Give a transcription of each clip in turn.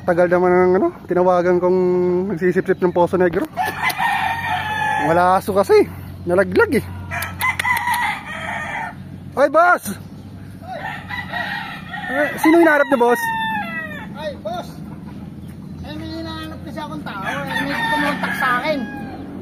Tagal naman ng ano, tinawagan kong nagsisip-sip ng Poso Negro. Wala aso kasi, nalaglag eh. Ay, boss! Sino hinahanap niyo, boss? Ay, boss! May hinahanap kasi akong tao. May kumontak sa akin.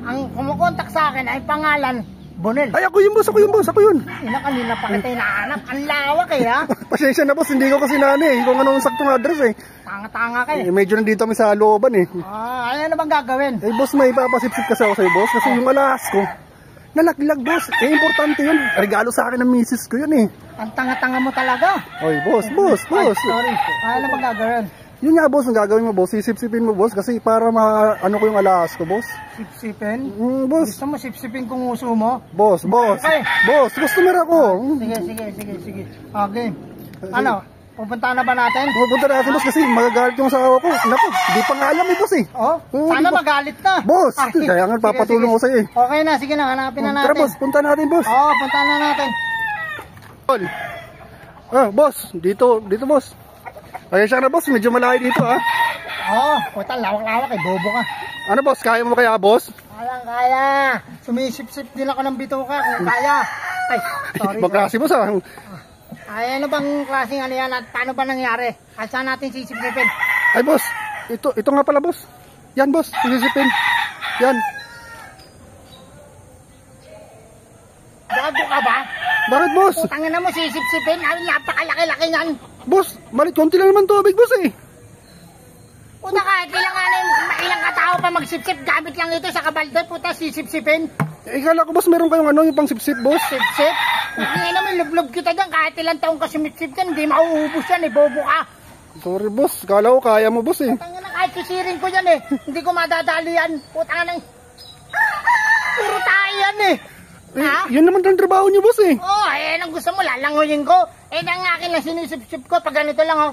Ang kumukontak sa akin ay pangalan Bonel. Ay, ako yun, boss! Ako yun, boss! Ako yun! Ina, kanina pa kita hinahanap. Ang lawak eh, ha? Pasensya na, boss. Hindi ko kasi nani kung anong saktong address eh. Tanga-tanga ka eh. Medyo nandito kami sa looban eh. Ano na bang gagawin? Eh, boss, may papasip-sip kasi ako sa'yo, boss. Kasi yung alas ko, nalaglag, boss. Eh, importante yun. Regalo sa akin ng misis ko yun eh. Ang tanga-tanga mo talaga. Oy, boss. Ay, sorry. Ano na bang gagawin? Yun nga, boss, ang gagawin mo, boss. Sisip-sipin mo, boss. Kasi para ano ko yung alas ko, boss. Sip-sipin? Boss. Gusto mo sip-sipin kung uso mo? Boss. Okay. Boss, customer ako. Sige. Okay. Ano? Pupunta na ba natin? Pupunta natin, boss, kasi magagalit yung asawa ko. Naku, di pa nga alam eh, boss eh. Oh, sana magalit na. Boss, kaya nga papatulong ko sa'yo eh. Okay na, sige na, hanapin na natin. Tara, boss, punta natin, boss. Oo, punta na natin. Boss, dito, boss. Kaya siya na, boss, medyo malayo dito, ha. Oo, puta, lawak-lawak eh, bobo ka. Ano, boss, kaya mo kaya, boss? Kaya. Sumisip-sip din ako ng bituka kung kaya. Ay, sorry. Magkasi, boss, ha. Ay, ano bang klaseng ano yan at paano ba nangyari? At saan natin sisip-sipin? Ay, boss, ito nga pala, boss. Yan, boss, sisipin. Yan. Gago ka ba? Bakit, boss? Putangin na mo, sisip-sipin. Ay, napakalaki-laki yan. Boss, malit, konti lang naman tubig, boss eh. Puta kahit ilang katao pa magsip-sip, gamit lang ito sa kabalde, puta, sisip-sipin. Ikala ko, boss, meron kayong ano, yung pang sip-sip, boss. Sip-sip? Hindi naman, lublob kita dyan, kahit ilang taong ka sumip-sip dyan, hindi mauubos yan eh, bobo ka. Sorry, boss, kala ko kaya mo, boss eh. Putangin na, kahit sisirin ko yan eh, hindi ko madadali yan, puta nang. Puro tayo yan eh. Yun naman ang trabaho niyo, boss eh. Ang gusto mo, lalanguyin ko. Ang akin lang sinisip-sip ko, pag ganito lang,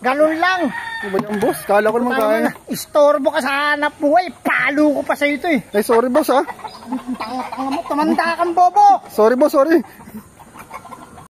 ganun lang. Ano ba yung boss? Kala ko naman kaya. Istorbo ka sa hanap buhay, palo ko pa sa ito eh. Ay, sorry, boss, ha. Tanga mo, tumanda kang bobo. Sorry, boss, sorry.